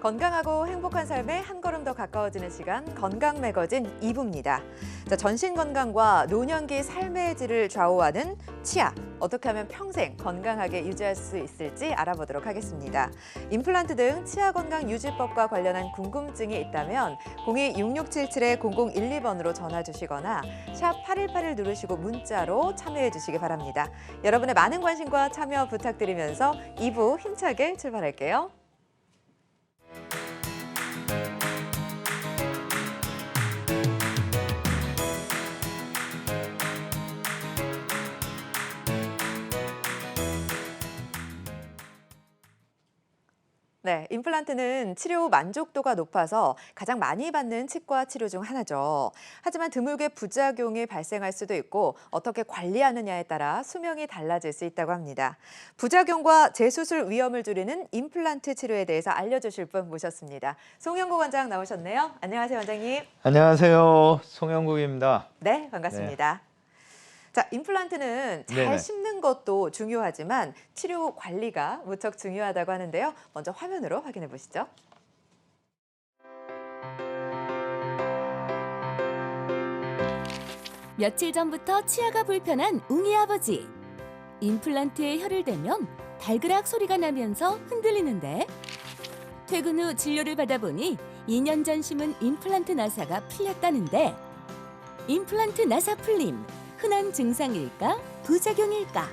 건강하고 행복한 삶에 한 걸음 더 가까워지는 시간 건강 매거진 2부입니다. 전신 건강과 노년기 삶의 질을 좌우하는 치아, 어떻게 하면 평생 건강하게 유지할 수 있을지 알아보도록 하겠습니다. 임플란트 등 치아 건강 유지법과 관련한 궁금증이 있다면 02-6677-0012번으로 전화 주시거나 샵 8181 누르시고 문자로 참여해 주시기 바랍니다. 여러분의 많은 관심과 참여 부탁드리면서 2부 힘차게 출발할게요. 네, 임플란트는 치료 만족도가 높아서 가장 많이 받는 치과 치료 중 하나죠. 하지만 드물게 부작용이 발생할 수도 있고 어떻게 관리하느냐에 따라 수명이 달라질 수 있다고 합니다. 부작용과 재수술 위험을 줄이는 임플란트 치료에 대해서 알려주실 분 모셨습니다. 송영국 원장 나오셨네요. 안녕하세요, 원장님. 안녕하세요. 송영국입니다. 네, 반갑습니다. 자, 임플란트는 잘 네네. 심는 것도 중요하지만 치료 관리가 무척 중요하다고 하는데요. 먼저 화면으로 확인해 보시죠. 며칠 전부터 치아가 불편한 웅이 아버지. 임플란트에 혀를 대면 달그락 소리가 나면서 흔들리는데 퇴근 후 진료를 받아보니 2년 전 심은 임플란트 나사가 풀렸다는데 임플란트 나사 풀림, 흔한 증상일까? 부작용일까?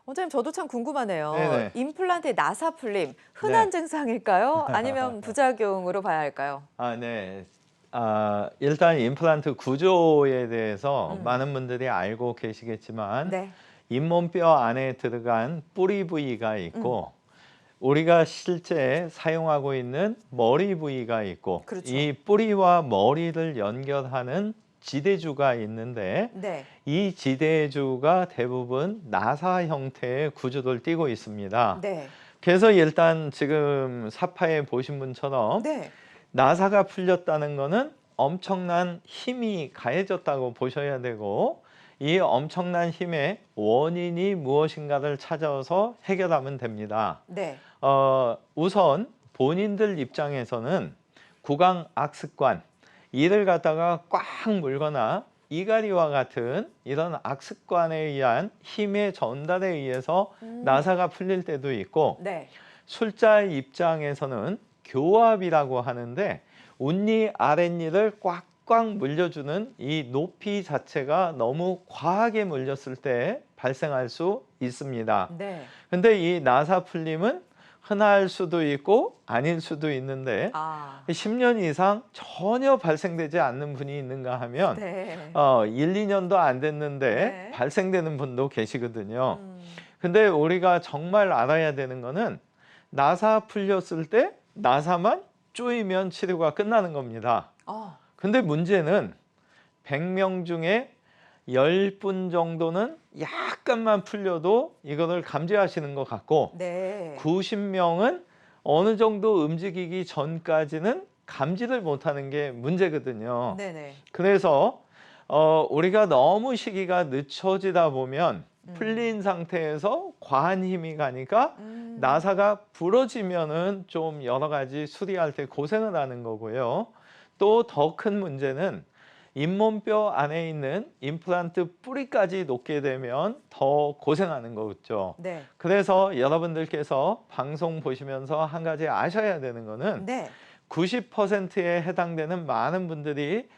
원장님, 저도 참 궁금하네요. 네네. 임플란트의 나사 풀림, 흔한 네. 증상일까요? 아니면 부작용으로 봐야 할까요? 네. 일단 임플란트 구조에 대해서 많은 분들이 알고 계시겠지만 네. 잇몸뼈 안에 들어간 뿌리 부위가 있고 우리가 실제 사용하고 있는 머리 부위가 있고 그렇죠. 이 뿌리와 머리를 연결하는 지대주가 있는데 네. 이 지대주가 대부분 나사 형태의 구조를 띠고 있습니다. 네. 그래서 일단 지금 사파에 보신 분처럼 네. 나사가 풀렸다는 거는 엄청난 힘이 가해졌다고 보셔야 되고 이 엄청난 힘의 원인이 무엇인가를 찾아서 해결하면 됩니다. 네. 우선 본인들 입장에서는 구강 악습관, 이를 갖다가 꽉 물거나 이갈이와 같은 이런 악습관에 의한 힘의 전달에 의해서 나사가 풀릴 때도 있고 네. 술자 입장에서는 교합이라고 하는데 윗니 아랫니를 꽉꽉 물려주는 이 높이 자체가 너무 과하게 물렸을 때 발생할 수 있습니다. 네. 근데 이 나사 풀림은 흔할 수도 있고 아닐 수도 있는데 10년 이상 전혀 발생되지 않는 분이 있는가 하면 네. 1, 2년도 안 됐는데 네. 발생되는 분도 계시거든요. 근데 우리가 정말 알아야 되는 거는 나사 풀렸을 때 나사만 쪼이면 치료가 끝나는 겁니다. 근데 문제는 100명 중에 10분 정도는 약간만 풀려도 이거를 감지하시는 것 같고 네. 90명은 어느 정도 움직이기 전까지는 감지를 못하는 게 문제거든요. 네네. 그래서 우리가 너무 시기가 늦춰지다 보면 풀린 상태에서 과한 힘이 가니까 나사가 부러지면은 좀 여러 가지 수리할 때 고생을 하는 거고요. 또 더 큰 문제는 잇몸뼈 안에 있는 임플란트 뿌리까지 놓게 되면 더 고생하는 거죠. 네. 그래서 여러분들께서 방송 보시면서 한 가지 아셔야 되는 거는 네. 90%에 해당되는 많은 분들이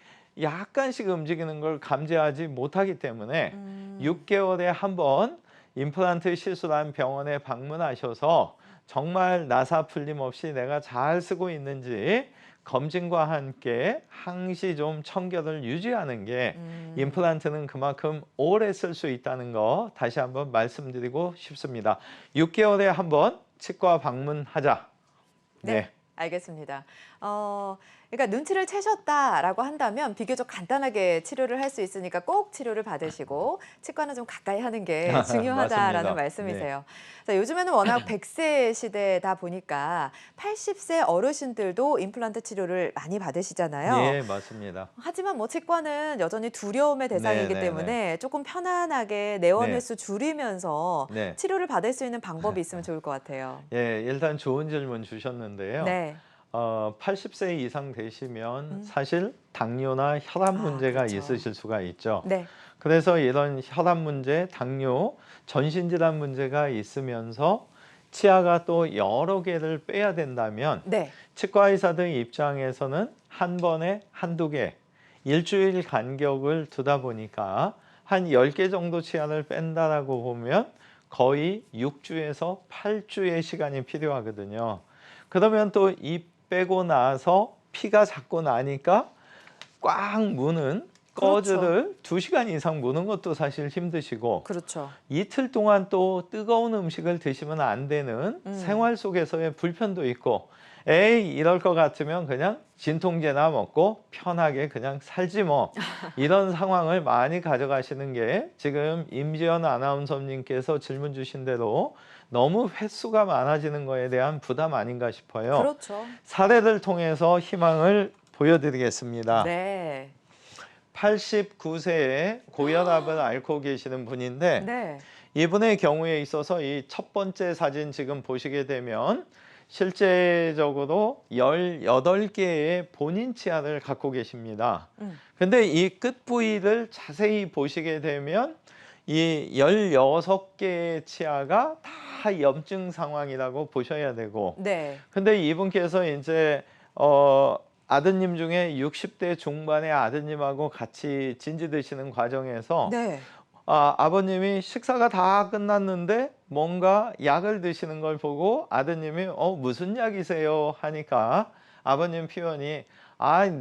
약간씩 움직이는 걸 감지하지 못하기 때문에 6개월에 한 번 임플란트 시술한 병원에 방문하셔서 정말 나사 풀림 없이 내가 잘 쓰고 있는지 검진과 함께 항시 좀 청결을 유지하는 게 임플란트는 그만큼 오래 쓸 수 있다는 거 다시 한번 말씀드리고 싶습니다. 6개월에 한 번 치과 방문하자. 네. 알겠습니다. 그러니까 눈치를 채셨다라고 한다면 비교적 간단하게 치료를 할 수 있으니까 꼭 치료를 받으시고 치과는 좀 가까이 하는 게 중요하다라는 맞습니다. 네. 말씀이세요. 자, 요즘에는 워낙 100세 시대다 보니까 80세 어르신들도 임플란트 치료를 많이 받으시잖아요. 네, 맞습니다. 하지만 뭐 치과는 여전히 두려움의 대상이기 네, 네, 때문에 조금 편안하게 내원 네. 횟수 줄이면서 네. 치료를 받을 수 있는 방법이 있으면 좋을 것 같아요. 예, 일단 좋은 질문 주셨는데요. 네. 80세 이상 되시면 음. 사실 당뇨나 혈압 문제가 그렇죠. 있으실 수가 있죠. 네. 그래서 이런 혈압 문제, 당뇨, 전신질환 문제가 있으면서 치아가 또 여러 개를 빼야 된다면 네. 치과 의사들 입장에서는 한 번에 한두 개, 일주일 간격을 두다 보니까 한 10개 정도 치아를 뺀다라고 보면 거의 6주에서 8주의 시간이 필요하거든요. 그러면 또 이 빼고 나서 피가 자꾸 나니까 꽉 무는 그렇죠. 꺼즈를 2시간 이상 무는 것도 사실 힘드시고 그렇죠. 이틀 동안 또 뜨거운 음식을 드시면 안 되는 음. 생활 속에서의 불편도 있고 에이 이럴 것 같으면 그냥 진통제나 먹고 편하게 그냥 살지 뭐 이런 상황을 많이 가져가시는 게 지금 임지연 아나운서님께서 질문 주신 대로 너무 횟수가 많아지는 거에 대한 부담 아닌가 싶어요. 그렇죠. 사례를 통해서 희망을 보여드리겠습니다. 네. 89세에 고혈압을 앓고 계시는 분인데 네. 이분의 경우에 있어서 이 첫 번째 사진 지금 보시게 되면 실제적으로 18개의 본인 치아를 갖고 계십니다. 근데 이 끝 부위를 자세히 보시게 되면 이 16개의 치아가 다 염증 상황이라고 보셔야 되고 네. 근데 이분께서 이제 아드님 중에 60대 중반의 아드님하고 같이 진지 드시는 과정에서 네. 아버님이 식사가 다 끝났는데 뭔가 약을 드시는 걸 보고 아드님이 무슨 약이세요? 하니까 아버님 표현이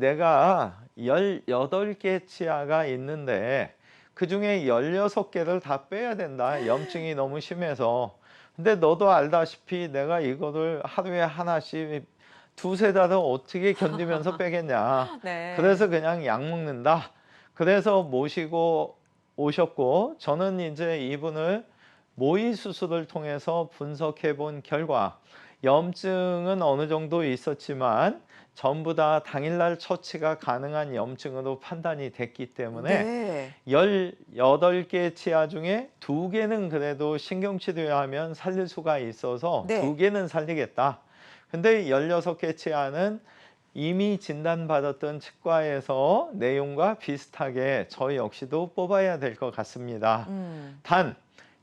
내가 18개 치아가 있는데 그중에 16개를 다 빼야 된다. 염증이 너무 심해서. 근데 너도 알다시피 내가 이거를 하루에 하나씩 두세 달을 어떻게 견디면서 빼겠냐. 네. 그래서 그냥 약 먹는다. 그래서 모시고 오셨고 저는 이제 이분을 모의 수술을 통해서 분석해 본 결과 염증은 어느 정도 있었지만 전부 다 당일날 처치가 가능한 염증으로 판단이 됐기 때문에 네. 18개 치아 중에 2개는 그래도 신경치료하면 살릴 수가 있어서 네. 2개는 살리겠다. 근데 16개 치아는 이미 진단받았던 치과에서 내용과 비슷하게 저 역시도 뽑아야 될 것 같습니다. 단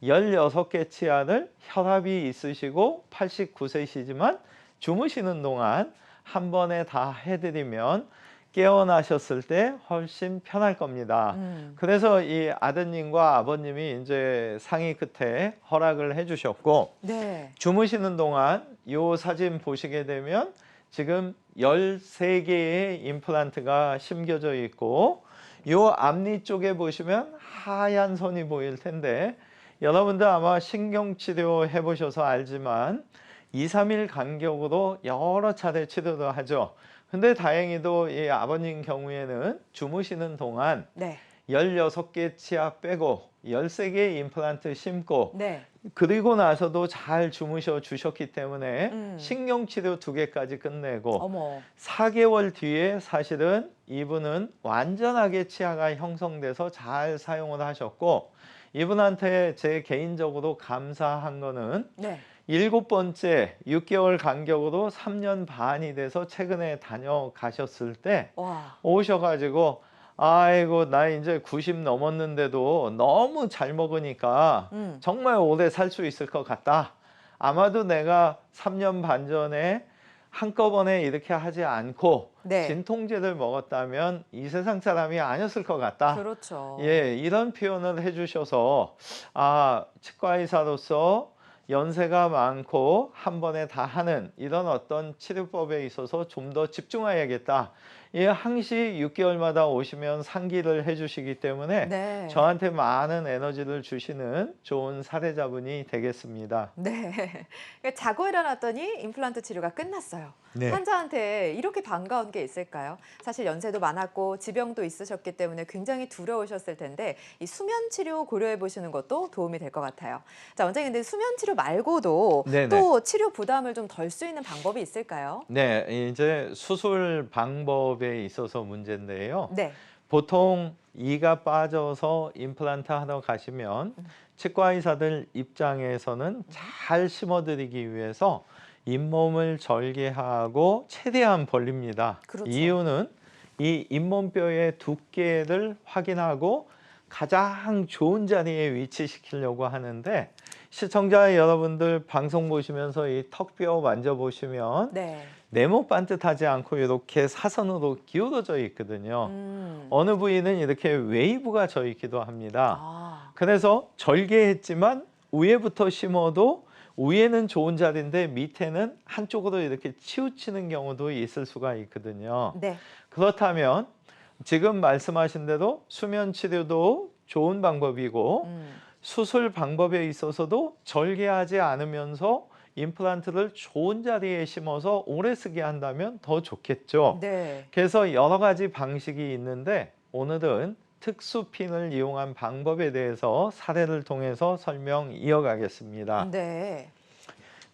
16개 치아를 혈압이 있으시고 89세시지만 주무시는 동안 한 번에 다 해드리면 깨어나셨을 때 훨씬 편할 겁니다. 그래서 이 아드님과 아버님이 이제 상의 끝에 허락을 해주셨고 네. 주무시는 동안 이 사진 보시게 되면 지금 13개의 임플란트가 심겨져 있고 이 앞니 쪽에 보시면 하얀 선이 보일 텐데 여러분들 아마 신경치료 해보셔서 알지만 2, 3일 간격으로 여러 차례 치료를 하죠. 근데 다행히도 이 아버님 경우에는 주무시는 동안 네. 16개 치아 빼고 13개의 임플란트 심고 네. 그리고 나서도 잘 주무셔 주셨기 때문에 신경치료 2개까지 끝내고 어머. 4개월 뒤에 사실은 이분은 완전하게 치아가 형성돼서 잘 사용을 하셨고 이분한테 제 개인적으로 감사한 거는 네. 7번째 6개월 간격으로 3년 반이 돼서 최근에 다녀가셨을 때 와. 오셔가지고 아이고 나 이제 90 넘었는데도 너무 잘 먹으니까 정말 오래 살 수 있을 것 같다. 아마도 내가 3년 반 전에 한꺼번에 이렇게 하지 않고 네. 진통제를 먹었다면 이 세상 사람이 아니었을 것 같다. 그렇죠. 예, 이런 표현을 해주셔서 치과 의사로서 연세가 많고 한 번에 다 하는 이런 어떤 치료법에 있어서 좀 더 집중해야겠다. 이 항시 6개월마다 오시면 상기를 해주시기 때문에 네. 저한테 많은 에너지를 주시는 좋은 사례자분이 되겠습니다. 네. 그러니까 자고 일어났더니 임플란트 치료가 끝났어요. 네. 환자한테 이렇게 반가운 게 있을까요? 사실 연세도 많았고 지병도 있으셨기 때문에 굉장히 두려우셨을 텐데 이 수면 치료 고려해 보시는 것도 도움이 될 것 같아요. 자, 원장님, 근데 수면 치료 말고도 네네. 또 치료 부담을 좀 덜 수 있는 방법이 있을까요? 네, 이제 수술 방법에 있어서 문제인데요. 네. 보통 이가 빠져서 임플란트 하러 가시면 치과 의사들 입장에서는 잘 심어드리기 위해서 잇몸을 절개하고 최대한 벌립니다. 그렇죠. 이유는 이 잇몸뼈의 두께를 확인하고 가장 좋은 자리에 위치시키려고 하는데, 시청자 여러분들 방송 보시면서 이 턱뼈 만져보시면 네. 네모 반듯하지 않고 이렇게 사선으로 기울어져 있거든요. 어느 부위는 이렇게 웨이브가 져 있기도 합니다. 아, 그래서 절개했지만 위에부터 심어도 위에는 좋은 자리인데 밑에는 한쪽으로 이렇게 치우치는 경우도 있을 수가 있거든요. 네. 그렇다면 지금 말씀하신 대로 수면 치료도 좋은 방법이고 수술 방법에 있어서도 절개하지 않으면서 임플란트를 좋은 자리에 심어서 오래 쓰게 한다면 더 좋겠죠. 네. 그래서 여러 가지 방식이 있는데 오늘은 특수핀을 이용한 방법에 대해서 사례를 통해서 설명 이어가겠습니다. 네.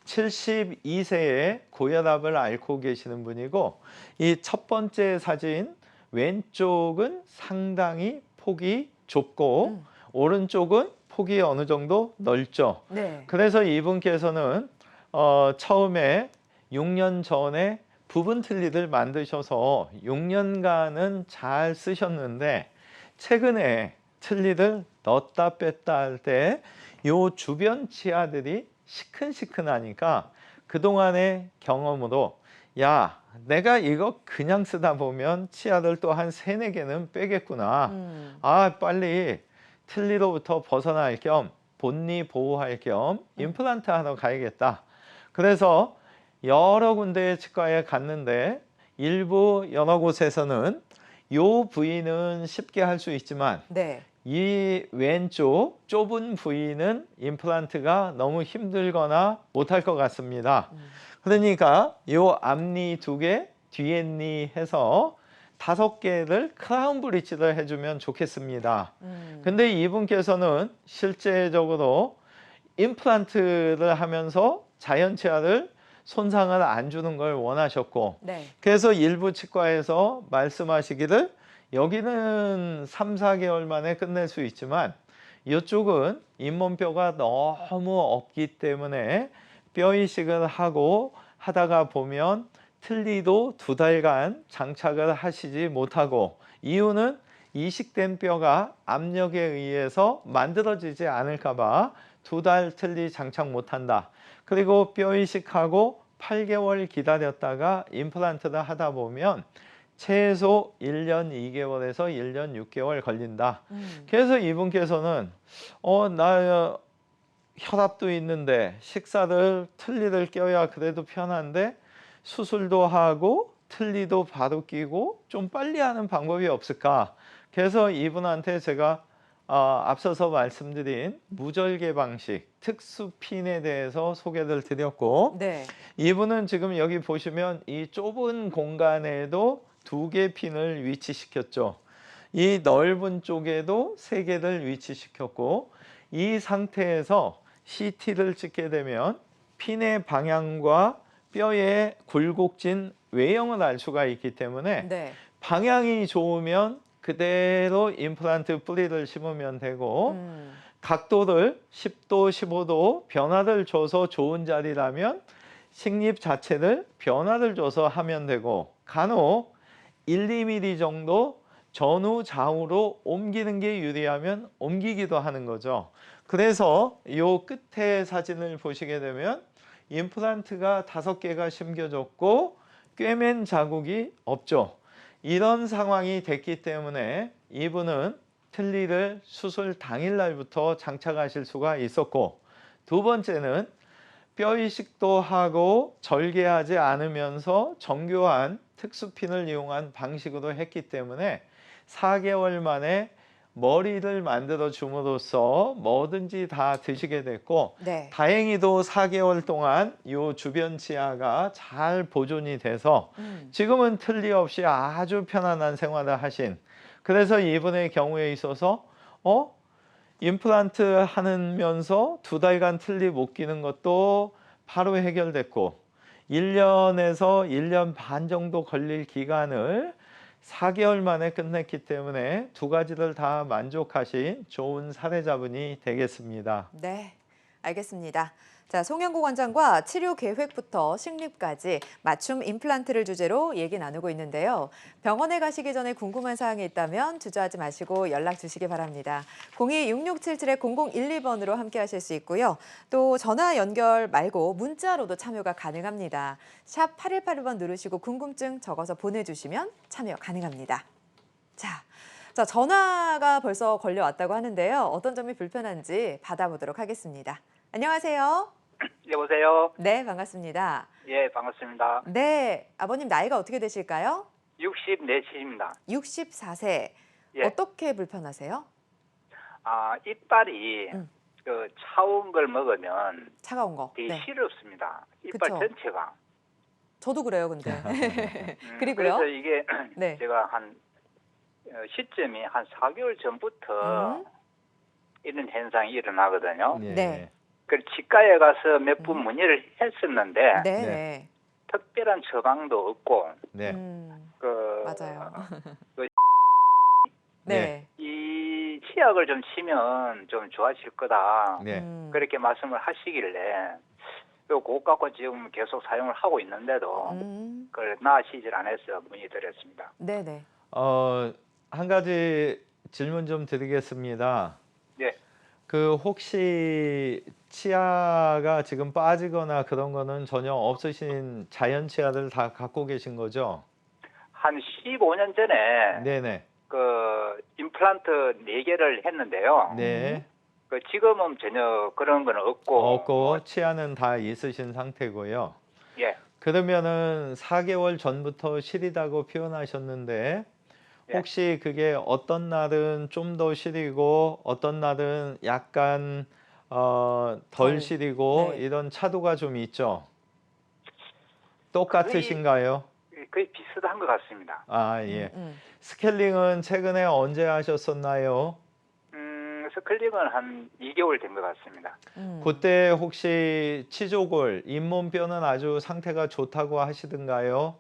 72세에 고혈압을 앓고 계시는 분이고, 이 첫 번째 사진 왼쪽은 상당히 폭이 좁고 오른쪽은 폭이 어느 정도 넓죠. 네. 그래서 이분께서는 처음에 6년 전에 부분 틀니를 만드셔서 6년간은 잘 쓰셨는데, 최근에 틀니를 넣었다 뺐다 할 때 요 주변 치아들이 시큰시큰하니까 그동안의 경험으로, 야, 내가 이거 그냥 쓰다 보면 치아를 또 한 3, 4개는 빼겠구나. 아, 빨리 틀니로부터 벗어날 겸 본니 보호할 겸 임플란트 하러 가야겠다. 그래서 여러 군데의 치과에 갔는데 일부 여러 곳에서는 요 부위는 쉽게 할 수 있지만 네. 이 왼쪽 좁은 부위는 임플란트가 너무 힘들거나 못할 것 같습니다. 그러니까 요 앞니 2개, 뒤에니 해서 5개를 크라운 브릿지를 해주면 좋겠습니다. 근데 이분께서는 실제적으로 임플란트를 하면서 자연치아를 손상을 안 주는 걸 원하셨고, 네. 그래서 일부 치과에서 말씀하시기를 여기는 3, 4개월 만에 끝낼 수 있지만 이쪽은 잇몸뼈가 너무 없기 때문에 뼈 이식을 하고 하다가 보면 틀니도 2달간 장착을 하시지 못하고, 이유는 이식된 뼈가 압력에 의해서 만들어지지 않을까 봐 2달 틀니 장착 못한다. 그리고 뼈 이식하고 8개월 기다렸다가 임플란트를 하다 보면 최소 1년 2개월에서 1년 6개월 걸린다. 그래서 이분께서는 나 혈압도 있는데 식사를 틀니를 껴야 그래도 편한데 수술도 하고 틀니도 바로 끼고 좀 빨리 하는 방법이 없을까? 그래서 이분한테 제가 앞서서 말씀드린 무절개 방식 특수핀에 대해서 소개를 드렸고, 네. 이분은 지금 여기 보시면 이 좁은 공간에도 2개 핀을 위치시켰죠. 이 넓은 쪽에도 3개를 위치시켰고, 이 상태에서 CT를 찍게 되면 핀의 방향과 뼈의 굴곡진 외형을 알 수가 있기 때문에 네. 방향이 좋으면 그대로 임플란트 뿌리를 심으면 되고, 각도를 10도, 15도 변화를 줘서 좋은 자리라면 식립 자체를 변화를 줘서 하면 되고, 간혹 1, 2mm 정도 전후 좌우로 옮기는 게 유리하면 옮기기도 하는 거죠. 그래서 이 끝에 사진을 보시게 되면 임플란트가 5개가 심겨졌고 꿰맨 자국이 없죠. 이런 상황이 됐기 때문에 이분은 틀니를 수술 당일날부터 장착하실 수가 있었고, 두 번째는 뼈 이식도 하고 절개하지 않으면서 정교한 특수핀을 이용한 방식으로 했기 때문에 4개월 만에 머리를 만들어 줌으로써 뭐든지 다 드시게 됐고, 네. 다행히도 4개월 동안 요 주변 치아가 잘 보존이 돼서 음. 지금은 틀림없이 아주 편안한 생활을 하신, 그래서 이분의 경우에 있어서 임플란트 하면서 2달간 틀니 못 끼는 것도 바로 해결됐고, 1년에서 1년 반 정도 걸릴 기간을 4개월 만에 끝냈기 때문에 두 가지를 다 만족하신 좋은 사례자분이 되겠습니다. 네, 알겠습니다. 자, 송영국 원장과 치료 계획부터 식립까지 맞춤 임플란트를 주제로 얘기 나누고 있는데요. 병원에 가시기 전에 궁금한 사항이 있다면 주저하지 마시고 연락 주시기 바랍니다. 02-6677-0012번으로 함께 하실 수 있고요. 또 전화 연결 말고 문자로도 참여가 가능합니다. 샵 8181번 누르시고 궁금증 적어서 보내주시면 참여 가능합니다. 자, 전화가 벌써 걸려왔다고 하는데요. 어떤 점이 불편한지 받아보도록 하겠습니다. 안녕하세요. 여보세요. 네, 반갑습니다. 예, 반갑습니다. 네, 아버님 나이가 어떻게 되실까요? 64입니다. 64세. 예. 어떻게 불편하세요? 이빨이 음. 그 차가운 걸 먹으면 차가운 거. 되게 네, 시렵습니다. 이빨 그쵸. 전체가. 저도 그래요, 근데. 그리고요? 그래서 이게 네. 제가 한 시점이 한 4개월 전부터 이런 현상이 일어나거든요. 네. 그 치과에 가서 몇 분 문의를 했었는데 네, 네. 네. 특별한 처방도 없고 네. 맞아요. 그 네. 이 치약을 좀 치면 좀 좋아질 거다. 네. 그렇게 말씀을 하시길래 그거 갖고 지금 계속 사용을 하고 있는데도 그걸 나아지질 않아서 문의드렸습니다. 네네. 한 가지 질문 좀 드리겠습니다. 네. 그 혹시 치아가 지금 빠지거나 그런 거는 전혀 없으신 자연 치아를 다 갖고 계신 거죠? 한 15년 전에 네네. 그 임플란트 4개를 했는데요. 네. 그 지금은 전혀 그런 건 없고. 없고 치아는 다 있으신 상태고요. 예. 그러면은 4개월 전부터 시리다고 표현하셨는데 혹시 그게 어떤 날은 좀 더 시리고 어떤 날은 약간 덜 시리고 네. 이런 차도가 좀 있죠? 똑같으신가요? 거의 비슷한 것 같습니다. 예. 스케일링은 최근에 언제 하셨었나요? 스클링은 한 2개월 된 것 같습니다. 그때 혹시 치조골, 잇몸뼈는 아주 상태가 좋다고 하시던가요?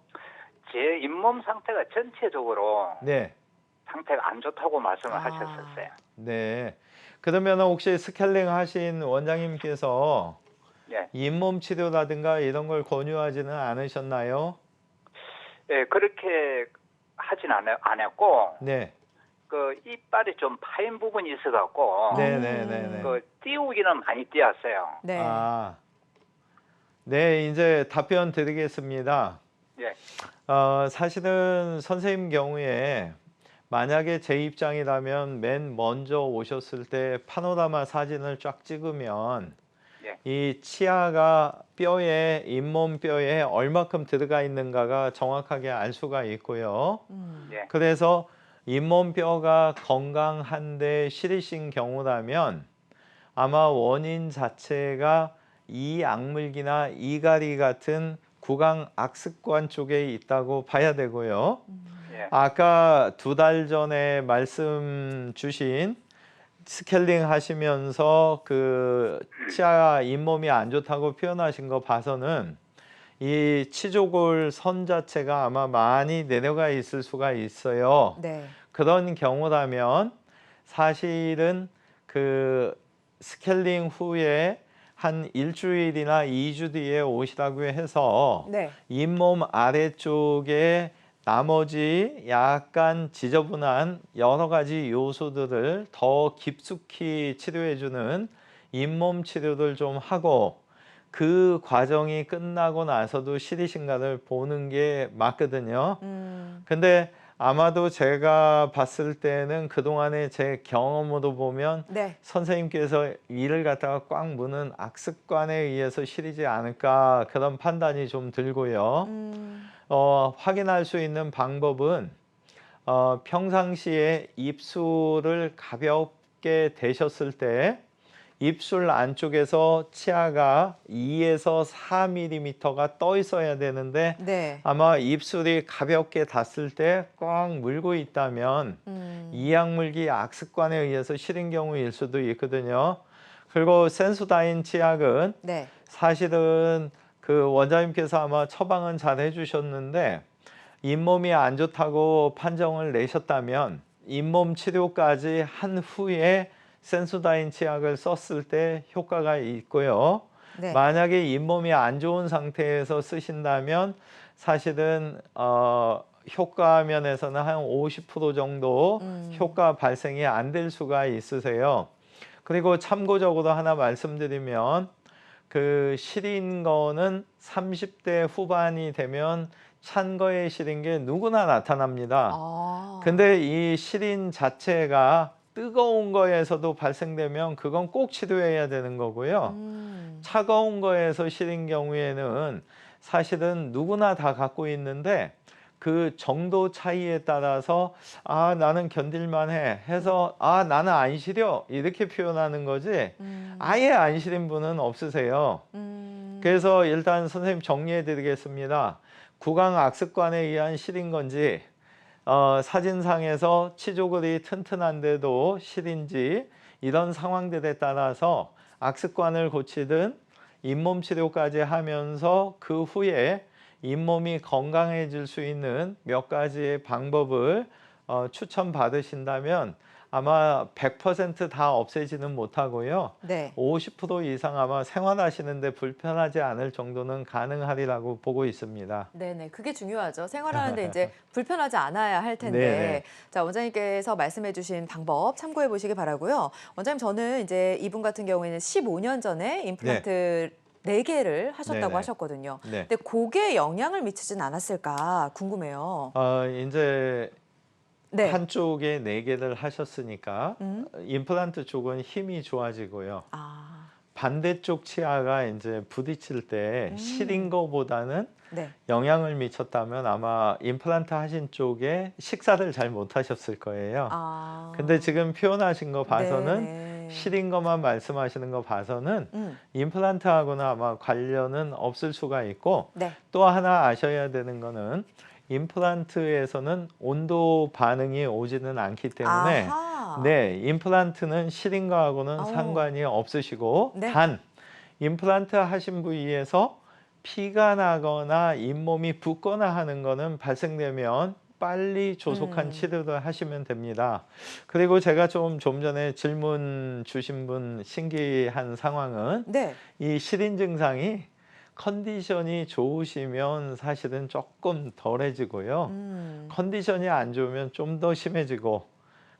제 잇몸 상태가 전체적으로 네. 상태가 안 좋다고 말씀을 하셨었어요. 네. 그러면 혹시 스케일링 하신 원장님께서 예. 잇몸 치료라든가 이런 걸 권유하지는 않으셨나요? 예, 그렇게 하진 않았고, 네. 그 이빨이 좀 파인 부분이 있어갖고, 네네네. 그 띄우기는 많이 띄었어요. 네. 네, 이제 답변 드리겠습니다. 예. 사실은 선생님 경우에 만약에 제 입장이라면 맨 먼저 오셨을 때 파노라마 사진을 쫙 찍으면 예. 이 치아가 뼈에, 잇몸뼈에 얼마큼 들어가 있는가가 정확하게 알 수가 있고요. 예. 그래서 잇몸뼈가 건강한데 시리신 경우라면 아마 원인 자체가 이 악물기나 이갈이 같은 구강 악습관 쪽에 있다고 봐야 되고요. 예. 아까 2달 전에 말씀 주신 스케일링 하시면서 그 치아 잇몸이 안 좋다고 표현하신 거 봐서는 이 치조골 선 자체가 아마 많이 내려가 있을 수가 있어요. 네. 그런 경우라면 사실은 그 스케일링 후에 한 일주일이나 2주 뒤에 오시라고 해서 네. 잇몸 아래쪽에 나머지 약간 지저분한 여러 가지 요소들을 더 깊숙이 치료해주는 잇몸 치료를 좀 하고 그 과정이 끝나고 나서도 시리신가를 보는 게 맞거든요. 근데 아마도 제가 봤을 때는 그동안의 제 경험으로 보면 네. 선생님께서 이를 갖다가 꽉 무는 악습관에 의해서 시리지 않을까 그런 판단이 좀 들고요. 확인할 수 있는 방법은 평상시에 입술을 가볍게 대셨을 때 입술 안쪽에서 치아가 2에서 4mm가 떠 있어야 되는데 네. 아마 입술이 가볍게 닿았을 때 꽉 물고 있다면 이악물기 악습관에 의해서 시린 경우일 수도 있거든요. 그리고 센소다인 치약은 네. 사실은 그 원장님께서 아마 처방은 잘 해주셨는데 잇몸이 안 좋다고 판정을 내셨다면 잇몸 치료까지 한 후에 센소다인 치약을 썼을 때 효과가 있고요. 네. 만약에 잇몸이 안 좋은 상태에서 쓰신다면 사실은 효과 면에서는 한 50% 정도 효과 발생이 안 될 수가 있으세요. 그리고 참고적으로 하나 말씀드리면 그 시린 거는 30대 후반이 되면 찬 거에 시린 게 누구나 나타납니다. 근데 이 시린 자체가 뜨거운 거에서도 발생되면 그건 꼭 치료해야 되는 거고요. 차가운 거에서 시린 경우에는 사실은 누구나 다 갖고 있는데 그 정도 차이에 따라서 아 나는 견딜만해 해서 아 나는 안 시려 이렇게 표현하는 거지 아예 안 시린 분은 없으세요. 그래서 일단 선생님 정리해 드리겠습니다. 구강 악습관에 의한 시린 건지 사진상에서 치조골이 튼튼한데도 시린지 이런 상황들에 따라서 악습관을 고치든 잇몸 치료까지 하면서 그 후에 잇몸이 건강해질 수 있는 몇 가지의 방법을 추천받으신다면 아마 100% 다 없애지는 못하고요. 네. 50% 이상 아마 생활하시는데 불편하지 않을 정도는 가능하리라고 보고 있습니다. 네네, 그게 중요하죠. 생활하는데 이제 불편하지 않아야 할 텐데. 네네. 자, 원장님께서 말씀해주신 방법 참고해 보시기 바라고요. 원장님, 저는 이제 이분 같은 경우에는 15년 전에 임플란트 4개를 하셨다고 네네. 하셨거든요. 네. 근데 그게 영향을 미치진 않았을까 궁금해요. 이제 네. 한쪽에 4개를 하셨으니까 임플란트 쪽은 힘이 좋아지고요. 아, 반대쪽 치아가 이제 부딪힐 때 시린 거보다는 네. 영향을 미쳤다면 아마 임플란트 하신 쪽에 식사를 잘 못 하셨을 거예요. 아. 근데 지금 표현하신 거 봐서는 네네. 시린 것만 말씀하시는 거 봐서는 임플란트하고는 아마 관련은 없을 수가 있고 네. 또 하나 아셔야 되는 거는 임플란트에서는 온도 반응이 오지는 않기 때문에 아하. 네, 임플란트는 시린 거하고는 상관이 없으시고 네. 단 임플란트 하신 부위에서 피가 나거나 잇몸이 붓거나 하는 거는 발생되면 빨리 조속한 치료를 하시면 됩니다. 그리고 제가 좀 전에 질문 주신 분 신기한 상황은 네. 이 시린 증상이 컨디션이 좋으시면 사실은 조금 덜해지고요. 컨디션이 안 좋으면 좀 더 심해지고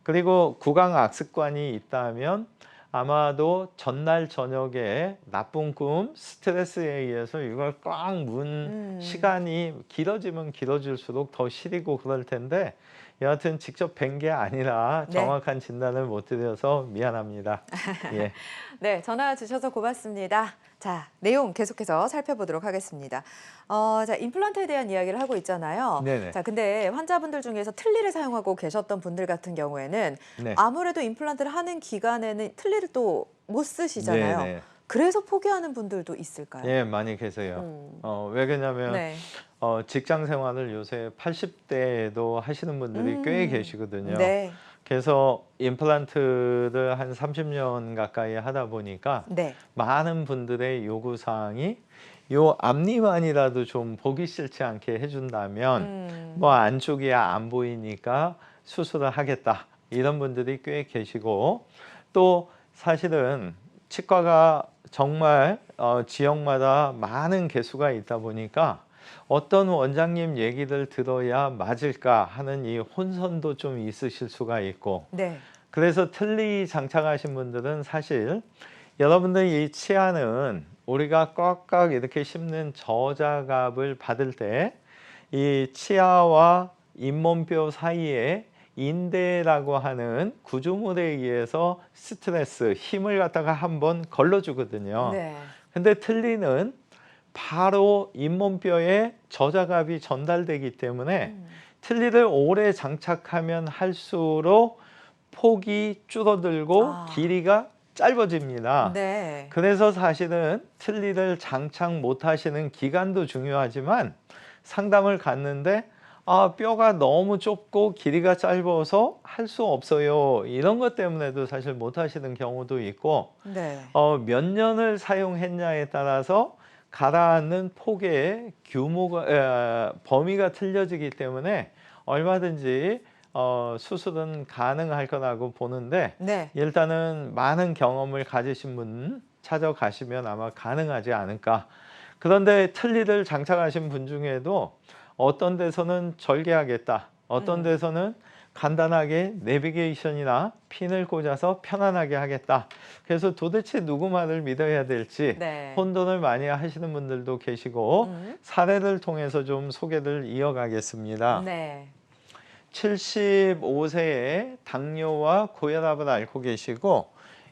그리고 구강 악습관이 있다면 아마도 전날 저녁에 나쁜 꿈, 스트레스에 의해서 이걸 꽉 문 시간이 길어지면 길어질수록 더 시리고 그럴 텐데 여하튼 직접 뵌 게 아니라 네. 정확한 진단을 못 드려서 미안합니다. 예. 네, 전화 주셔서 고맙습니다. 자, 내용 계속해서 살펴보도록 하겠습니다. 자, 임플란트에 대한 이야기를 하고 있잖아요. 네네. 자, 근데 환자분들 중에서 틀니를 사용하고 계셨던 분들 같은 경우에는 네. 아무래도 임플란트를 하는 기간에는 틀니를 또 못 쓰시잖아요. 네네. 그래서 포기하는 분들도 있을까요? 예, 많이 계세요. 왜 그러냐면 네. 직장 생활을 요새 80대에도 하시는 분들이 꽤 계시거든요. 네. 그래서 임플란트를 한 30년 가까이 하다 보니까 네. 많은 분들의 요구사항이 요 앞니만이라도 좀 보기 싫지 않게 해준다면 뭐 안쪽이 안 보이니까 수술을 하겠다 이런 분들이 꽤 계시고 또 사실은 치과가 정말 지역마다 많은 개수가 있다 보니까 어떤 원장님 얘기를 들어야 맞을까 하는 이 혼선도 좀 있으실 수가 있고 네. 그래서 틀니 장착하신 분들은 사실 여러분들 이 치아는 우리가 꽉꽉 이렇게 씹는 저자갑을 받을 때 이 치아와 잇몸뼈 사이에 인대라고 하는 구조물에 의해서 스트레스, 힘을 갖다가 한번 걸러주거든요. 네. 근데 틀니는 바로 잇몸뼈에 저자갑이 전달되기 때문에 틀니를 오래 장착하면 할수록 폭이 줄어들고 길이가 짧아집니다. 네. 그래서 사실은 틀니를 장착 못 하시는 기간도 중요하지만 상담을 갔는데 뼈가 너무 좁고 길이가 짧아서 할 수 없어요. 이런 것 때문에도 사실 못 하시는 경우도 있고 네. 몇 년을 사용했냐에 따라서 가라앉는 폭의 규모가 범위가 틀려지기 때문에 얼마든지 수술은 가능할 거라고 보는데 네. 일단은 많은 경험을 가지신 분 찾아가시면 아마 가능하지 않을까. 그런데 틀니를 장착하신 분 중에도 어떤 데서는 절개하겠다, 어떤 데서는 간단하게 내비게이션이나 핀을 꽂아서 편안하게 하겠다. 그래서 도대체 누구 말을 믿어야 될지 네. 혼돈을 많이 하시는 분들도 계시고 사례를 통해서 좀 소개를 이어가겠습니다. 네. 75세에 당뇨와 고혈압을 앓고 계시고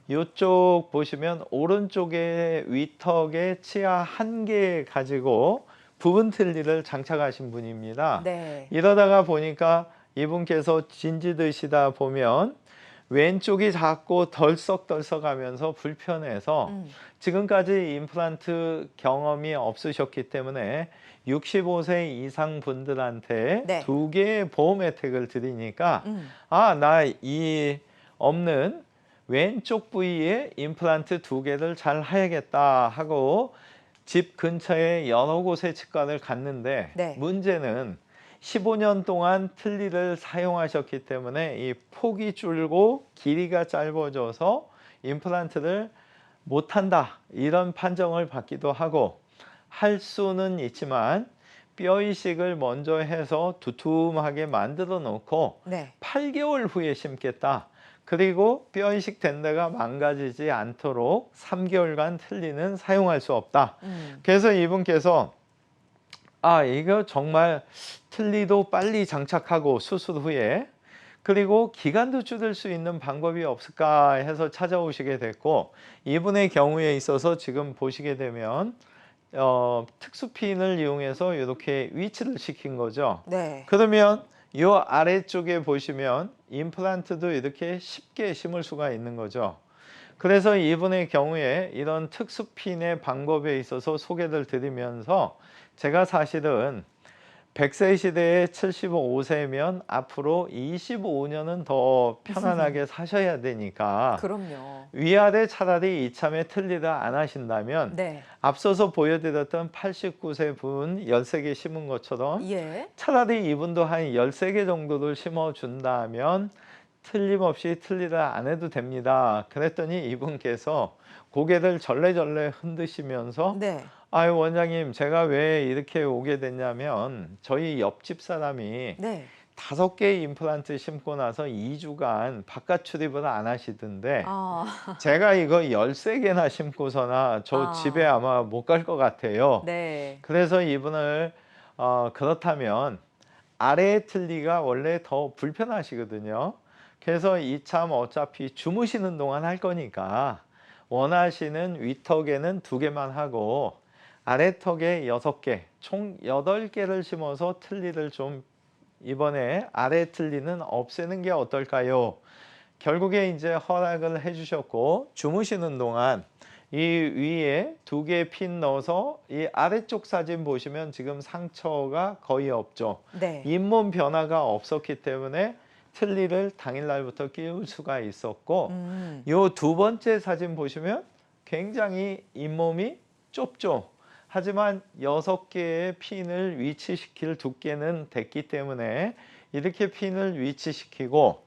이쪽 보시면 오른쪽에 위턱에 치아 한 개 가지고 부분 틀니를 장착하신 분입니다. 네. 이러다가 보니까 이분께서 진지 드시다 보면 왼쪽이 자꾸 덜썩덜썩하면서 불편해서 지금까지 임플란트 경험이 없으셨기 때문에 65세 이상 분들한테 네. 2개의 보험 혜택을 드리니까 나 이 없는 왼쪽 부위에 임플란트 2개를 잘 해야겠다 하고 집 근처에 여러 곳의 치과를 갔는데 네. 문제는 15년 동안 틀니를 사용하셨기 때문에 이 폭이 줄고 길이가 짧아져서 임플란트를 못한다 이런 판정을 받기도 하고 할 수는 있지만 뼈 이식을 먼저 해서 두툼하게 만들어 놓고 네. 8개월 후에 심겠다. 그리고 뼈 이식 된 데가 망가지지 않도록 3개월간 틀니는 사용할 수 없다. 그래서 이분께서 이거 정말 틀니도 빨리 장착하고 수술 후에 그리고 기간도 줄일 수 있는 방법이 없을까 해서 찾아오시게 됐고 이분의 경우에 있어서 지금 보시게 되면 특수핀을 이용해서 이렇게 위치를 시킨 거죠. 네. 그러면 이 아래쪽에 보시면 임플란트도 이렇게 쉽게 심을 수가 있는 거죠. 그래서 이분의 경우에 이런 특수핀의 방법에 있어서 소개를 드리면서 제가 사실은 100세 시대에 75세면 앞으로 25년은 더 편안하게 사셔야 되니까 그럼요. 위아래 차라리 이참에 틀니를 안 하신다면 네. 앞서서 보여드렸던 89세 분 13개 심은 것처럼 예. 차라리 이분도 한 13개 정도를 심어준다면 틀림없이 틀니를 안 해도 됩니다. 그랬더니 이분께서 고개를 절레절레 흔드시면서 네. 아유 원장님 제가 왜 이렇게 오게 됐냐면 저희 옆집 사람이 네. 5개 임플란트 심고 나서 2주간 바깥 출입을 안 하시던데 아. 제가 이거 13개나 심고서나 저 집에 아마 못 갈 것 같아요. 네. 그래서 이분을 그렇다면 아래의 틀니가 원래 더 불편하시거든요. 그래서 이참 어차피 주무시는 동안 할 거니까 원하시는 위턱에는 2개만 하고 아래턱에 6개, 총 8개를 심어서 틀니를 좀 이번에 아래 틀니는 없애는 게 어떨까요? 결국에 이제 허락을 해주셨고 주무시는 동안 이 위에 2개 핀 넣어서 이 아래쪽 사진 보시면 지금 상처가 거의 없죠. 네. 잇몸 변화가 없었기 때문에 틀니를 당일날부터 끼울 수가 있었고 요 2번째 사진 보시면 굉장히 잇몸이 좁죠. 하지만 6개의 핀을 위치시킬 두께는 됐기 때문에 이렇게 핀을 위치시키고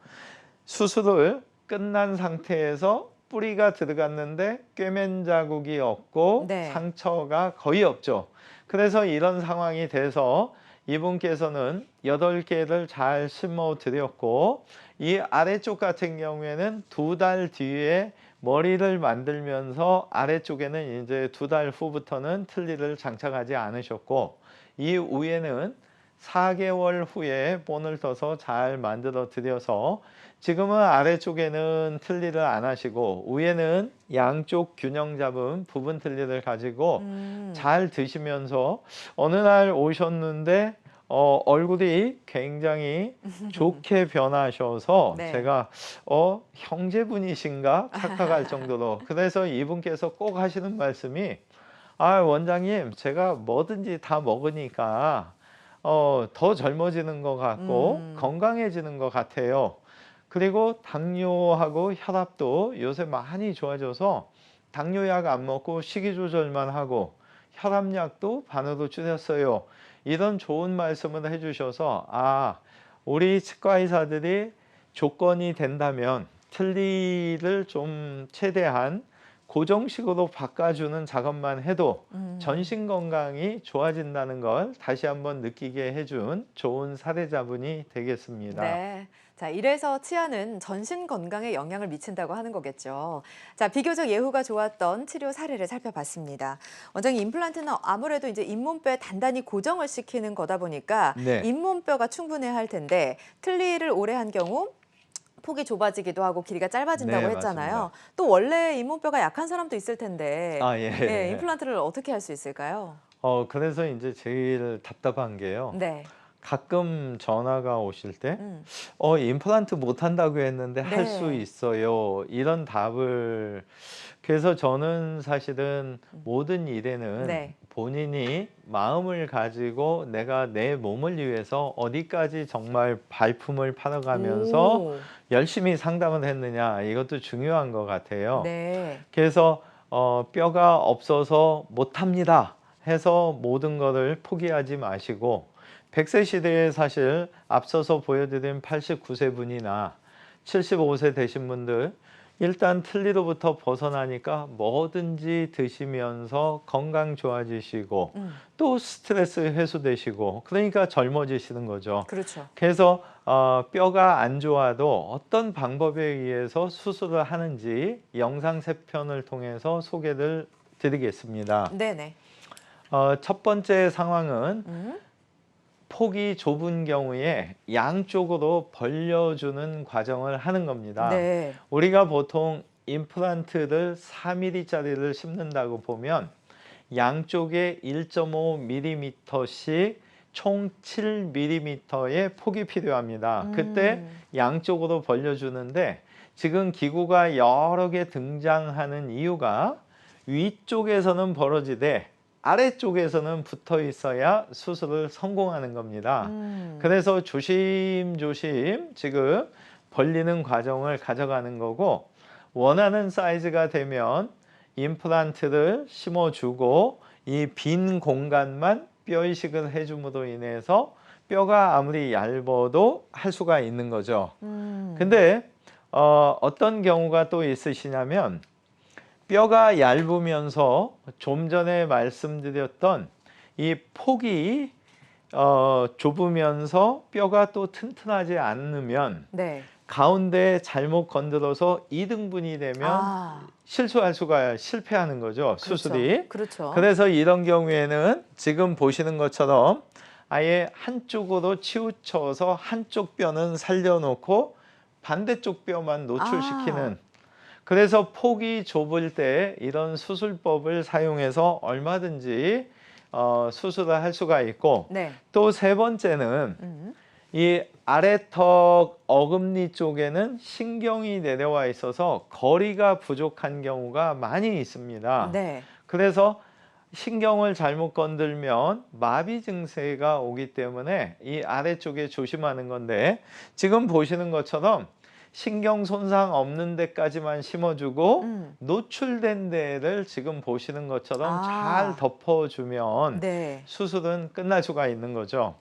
수술을 끝난 상태에서 뿌리가 들어갔는데 꿰맨 자국이 없고 네. 상처가 거의 없죠. 그래서 이런 상황이 돼서 이분께서는 8개를 잘 심어 드렸고 이 아래쪽 같은 경우에는 2달 뒤에 머리를 만들면서 아래쪽에는 이제 2달 후부터는 틀니를 장착하지 않으셨고 이 위에는 4개월 후에 본을 떠서 잘 만들어 드려서 지금은 아래쪽에는 틀니를 안 하시고 위에는 양쪽 균형 잡은 부분 틀니를 가지고 잘 드시면서 어느 날 오셨는데 얼굴이 굉장히 좋게 변하셔서 네. 제가 형제분이신가 착각할 정도로 그래서 이분께서 꼭 하시는 말씀이 원장님 제가 뭐든지 다 먹으니까 더 젊어지는 것 같고 건강해지는 것 같아요. 그리고 당뇨하고 혈압도 요새 많이 좋아져서 당뇨약 안 먹고 식이 조절만 하고 혈압약도 반으로 줄였어요. 이런 좋은 말씀을 해주셔서 우리 치과 의사들이 조건이 된다면 틀니를 좀 최대한 고정식으로 바꿔주는 작업만 해도 전신 건강이 좋아진다는 걸 다시 한번 느끼게 해준 좋은 사례자분이 되겠습니다. 네. 자, 이래서 치아는 전신 건강에 영향을 미친다고 하는 거겠죠. 자, 비교적 예후가 좋았던 치료 사례를 살펴봤습니다. 원장님, 임플란트는 아무래도 이제 잇몸뼈에 단단히 고정을 시키는 거다 보니까 네. 잇몸뼈가 충분해야 할 텐데 틀니를 오래 한 경우 폭이 좁아지기도 하고 길이가 짧아진다고 네, 했잖아요. 맞습니다. 또 원래 잇몸뼈가 약한 사람도 있을 텐데 예. 임플란트를 어떻게 할 수 있을까요? 그래서 이제 제일 답답한 게요. 네. 가끔 전화가 오실 때 음. 임플란트 못 한다고 했는데 할 수 네. 있어요. 이런 답을 그래서 저는 사실은 모든 일에는 네. 본인이 마음을 가지고 내가 내 몸을 위해서 어디까지 정말 발품을 팔아가면서 오. 열심히 상담을 했느냐 이것도 중요한 것 같아요. 네. 그래서 뼈가 없어서 못합니다 해서 모든 것을 포기하지 마시고 100세 시대에 사실 앞서서 보여드린 89세 분이나 75세 되신 분들 일단 틀니로부터 벗어나니까 뭐든지 드시면서 건강 좋아지시고 또 스트레스 해소되시고 그러니까 젊어지시는 거죠. 그렇죠. 그래서 뼈가 안 좋아도 어떤 방법에 의해서 수술을 하는지 영상 3편을 통해서 소개를 드리겠습니다. 네네. 첫 번째 상황은 음. 폭이 좁은 경우에 양쪽으로 벌려주는 과정을 하는 겁니다. 네. 우리가 보통 임플란트를 4mm짜리를 심는다고 보면 양쪽에 1.5mm씩 총 7mm의 폭이 필요합니다. 그때 양쪽으로 벌려주는데 지금 기구가 여러 개 등장하는 이유가 위쪽에서는 벌어지되 아래쪽에서는 붙어 있어야 수술을 성공하는 겁니다. 그래서 조심조심 지금 벌리는 과정을 가져가는 거고 원하는 사이즈가 되면 임플란트를 심어주고 이 빈 공간만 뼈 이식을 해줌으로 인해서 뼈가 아무리 얇아도 할 수가 있는 거죠. 근데 어떤 경우가 또 있으시냐면 뼈가 얇으면서 좀 전에 말씀드렸던 이 폭이 좁으면서 뼈가 또 튼튼하지 않으면 네. 가운데 잘못 건드려서 2등분이 되면 실수할 수가 실패하는 거죠. 수술이. 그렇죠. 그래서 이런 경우에는 지금 보시는 것처럼 아예 한쪽으로 치우쳐서 한쪽 뼈는 살려놓고 반대쪽 뼈만 노출시키는 그래서 폭이 좁을 때 이런 수술법을 사용해서 얼마든지 수술을 할 수가 있고 네. 또 세 번째는 이 아래턱 어금니 쪽에는 신경이 내려와 있어서 거리가 부족한 경우가 많이 있습니다. 네. 그래서 신경을 잘못 건들면 마비 증세가 오기 때문에 이 아래쪽에 조심하는 건데 지금 보시는 것처럼 신경 손상 없는 데까지만 심어주고 노출된 데를 지금 보시는 것처럼 잘 덮어주면 네. 수술은 끝날 수가 있는 거죠.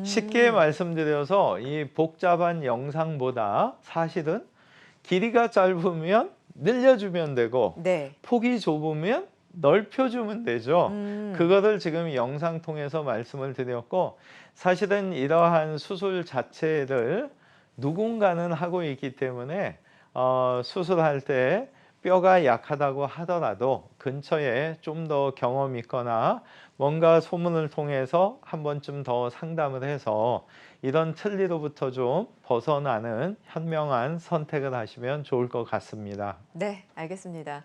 쉽게 말씀드려서 이 복잡한 영상보다 사실은 길이가 짧으면 늘려주면 되고 네. 폭이 좁으면 넓혀주면 되죠. 그거를 지금 영상 통해서 말씀을 드렸고 사실은 이러한 수술 자체를 누군가는 하고 있기 때문에 수술할 때 뼈가 약하다고 하더라도 근처에 좀 더 경험 있거나 뭔가 소문을 통해서 한 번쯤 더 상담을 해서 이런 틀니로부터 좀 벗어나는 현명한 선택을 하시면 좋을 것 같습니다. 네, 알겠습니다.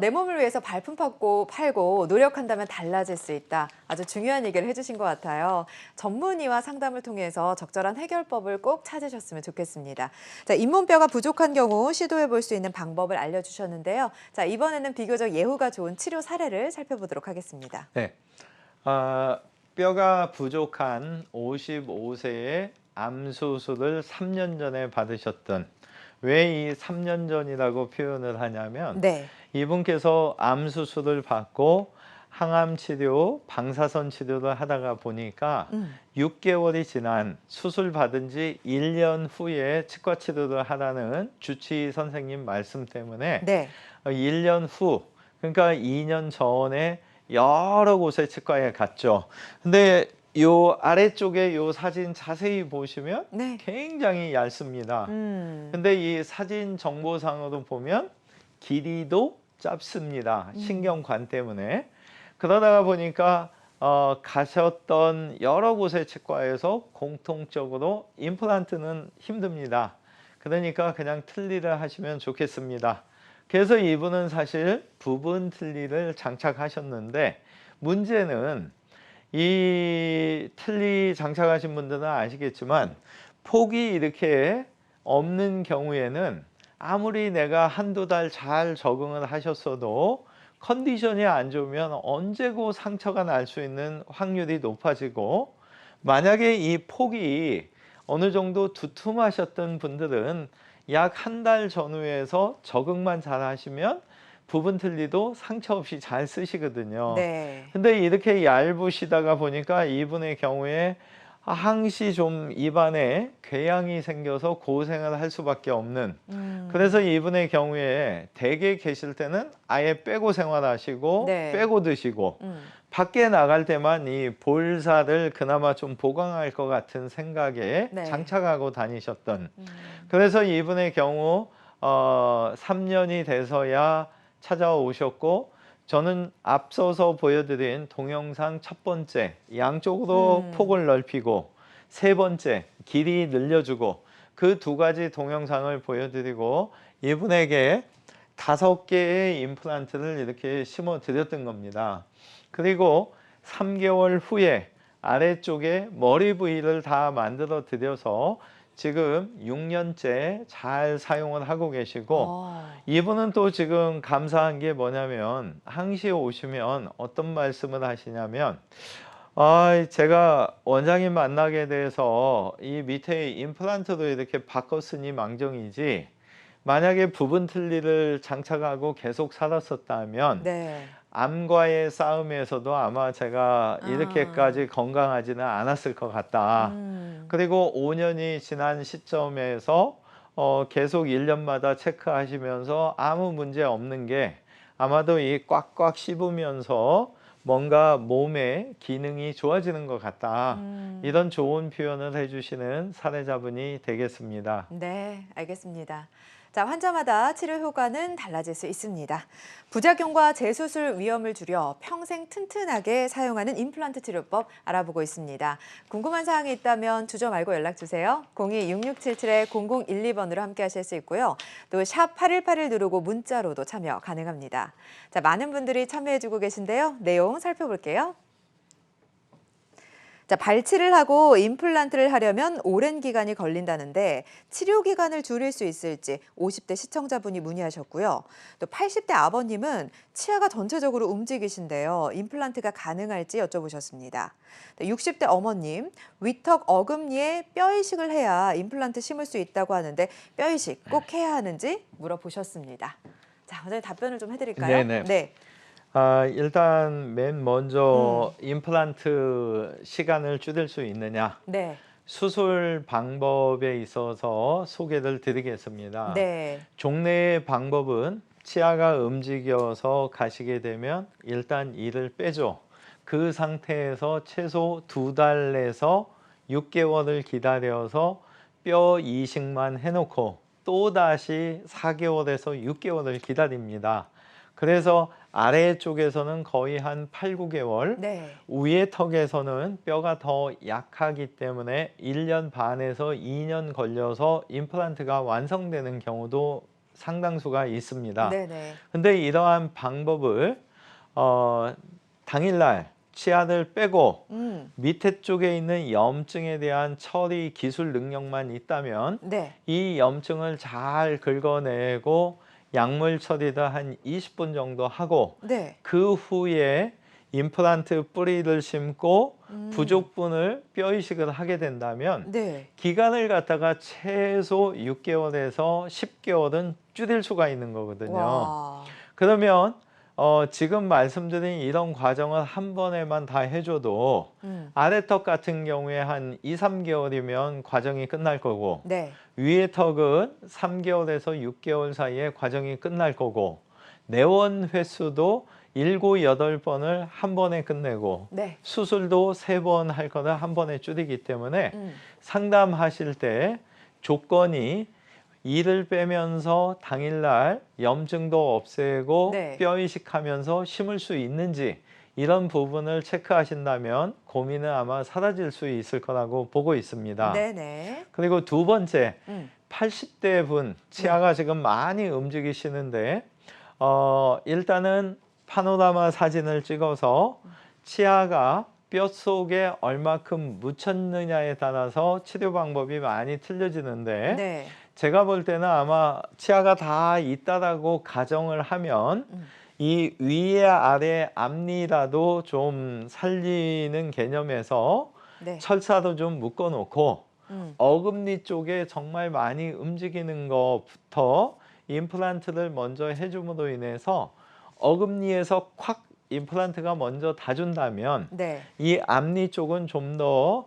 내 몸을 위해서 발품 팔고 노력한다면 달라질 수 있다. 아주 중요한 얘기를 해주신 것 같아요. 전문의와 상담을 통해서 적절한 해결법을 꼭 찾으셨으면 좋겠습니다. 자, 잇몸뼈가 부족한 경우 시도해 볼 수 있는 방법을 알려주셨는데요. 자, 이번에는 비교적 예후가 좋은 치료 사례를 살펴보도록 하겠습니다. 네. 뼈가 부족한 55세의 암 수술을 3년 전에 받으셨던, 왜 이 3년 전이라고 표현을 하냐면 네. 이분께서 암 수술을 받고 항암 치료, 방사선 치료를 하다가 보니까 6개월이 지난 수술 받은 지 1년 후에 치과 치료를 하라는 주치의 선생님 말씀 때문에 네. 1년 후, 그러니까 2년 전에 여러 곳에 치과에 갔죠. 근데 요 아래쪽에 요 사진 자세히 보시면 네. 굉장히 얇습니다. 음. 근데 이 사진 정보상으로 보면 길이도 짧습니다. 신경관 때문에. 그러다가 보니까 가셨던 여러 곳의 치과에서 공통적으로 임플란트는 힘듭니다. 그러니까 그냥 틀니를 하시면 좋겠습니다. 그래서 이분은 사실 부분 틀니를 장착하셨는데, 문제는 이 틀니 장착하신 분들은 아시겠지만 폭이 이렇게 없는 경우에는 아무리 내가 한두 달 잘 적응을 하셨어도 컨디션이 안 좋으면 언제고 상처가 날 수 있는 확률이 높아지고, 만약에 이 폭이 어느 정도 두툼하셨던 분들은 약 한 달 전후에서 적응만 잘 하시면 부분 틀니도 상처 없이 잘 쓰시거든요. 네. 근데 이렇게 얇으시다가 보니까 이분의 경우에 항시 좀 입안에 궤양이 생겨서 고생을 할 수밖에 없는, 그래서 이분의 경우에 댁에 계실 때는 아예 빼고 생활하시고 네. 빼고 드시고 밖에 나갈 때만 이 볼살을 그나마 좀 보강할 것 같은 생각에 네. 장착하고 다니셨던, 그래서 이분의 경우 3년이 돼서야 찾아오셨고, 저는 앞서서 보여드린 동영상 첫 번째 양쪽으로 폭을 넓히고, 세 번째 길이 늘려주고, 그 두 가지 동영상을 보여드리고 이분에게 5개의 임플란트를 이렇게 심어 드렸던 겁니다. 그리고 3개월 후에 아래쪽에 머리 부위를 다 만들어 드려서 지금 6년째 잘 사용을 하고 계시고, 이분은 또 지금 감사한 게 뭐냐면 항시 오시면 어떤 말씀을 하시냐면, 제가 원장님 만나게 돼서 이 밑에 임플란트도 이렇게 바꿨으니 망정이지, 만약에 부분 틀니를 장착하고 계속 살았었다면 네. 암과의 싸움에서도 아마 제가 이렇게까지 건강하지는 않았을 것 같다. 그리고 5년이 지난 시점에서 계속 1년마다 체크하시면서 아무 문제 없는 게 아마도 이 꽉꽉 씹으면서 뭔가 몸의 기능이 좋아지는 것 같다. 이런 좋은 표현을 해주시는 사례자분이 되겠습니다. 네, 알겠습니다. 자, 환자마다 치료 효과는 달라질 수 있습니다. 부작용과 재수술 위험을 줄여 평생 튼튼하게 사용하는 임플란트 치료법 알아보고 있습니다. 궁금한 사항이 있다면 주저 말고 연락 주세요. 02-6677-0012번으로 함께 하실 수 있고요. 또 샵 8181 누르고 문자로도 참여 가능합니다. 자, 많은 분들이 참여해주고 계신데요. 내용 살펴볼게요. 자, 발치를 하고 임플란트를 하려면 오랜 기간이 걸린다는데 치료 기간을 줄일 수 있을지 50대 시청자분이 문의하셨고요. 또 80대 아버님은 치아가 전체적으로 움직이신데요. 임플란트가 가능할지 여쭤보셨습니다. 60대 어머님, 위턱 어금니에 뼈이식을 해야 임플란트 심을 수 있다고 하는데 뼈이식 꼭 해야 하는지 물어보셨습니다. 자, 원장님 답변을 좀 해드릴까요? 네네. 네. 일단 맨 먼저 임플란트 시간을 줄일 수 있느냐, 네. 수술 방법에 있어서 소개를 드리겠습니다. 네. 종래의 방법은 치아가 움직여서 가시게 되면 일단 이를 빼죠. 그 상태에서 최소 2달에서 6개월을 기다려서 뼈 이식만 해놓고 또다시 4개월에서 6개월을 기다립니다. 그래서 아래쪽에서는 거의 한 8, 9개월, 네. 위의 턱에서는 뼈가 더 약하기 때문에 1년 반에서 2년 걸려서 임플란트가 완성되는 경우도 상당수가 있습니다. 네네. 근데 이러한 방법을 당일날 치아를 빼고 밑에 쪽에 있는 염증에 대한 처리 기술 능력만 있다면 네. 이 염증을 잘 긁어내고 약물 처리를 한 20분 정도 하고 네. 그 후에 임플란트 뿌리를 심고 부족분을 뼈 이식을 하게 된다면 네. 기간을 갖다가 최소 6개월에서 10개월은 줄일 수가 있는 거거든요. 와. 그러면 지금 말씀드린 이런 과정을 한 번에만 다 해줘도 아래턱 같은 경우에 한 2, 3개월이면 과정이 끝날 거고 네. 위의 턱은 3개월에서 6개월 사이에 과정이 끝날 거고 내원 횟수도 7, 8번을 한 번에 끝내고 네. 수술도 3번 할 거를 한 번에 줄이기 때문에 상담하실 때 조건이 이를 빼면서 당일날 염증도 없애고 네. 뼈 이식하면서 심을 수 있는지 이런 부분을 체크하신다면 고민은 아마 사라질 수 있을 거라고 보고 있습니다. 네네. 그리고 두 번째, 음. 80대 분 치아가 지금 많이 움직이시는데 일단은 파노라마 사진을 찍어서 치아가 뼈 속에 얼마큼 묻혔느냐에 따라서 치료 방법이 많이 틀려지는데 네. 제가 볼 때는 아마 치아가 다 있다라고 가정을 하면 이 위에 아래 앞니라도 좀 살리는 개념에서 네. 철사도 좀 묶어 놓고 음. 어금니 쪽에 정말 많이 움직이는 것부터 임플란트를 먼저 해줌으로 인해서 어금니에서 콱 임플란트가 먼저 닿준다면 네. 이 앞니 쪽은 좀 더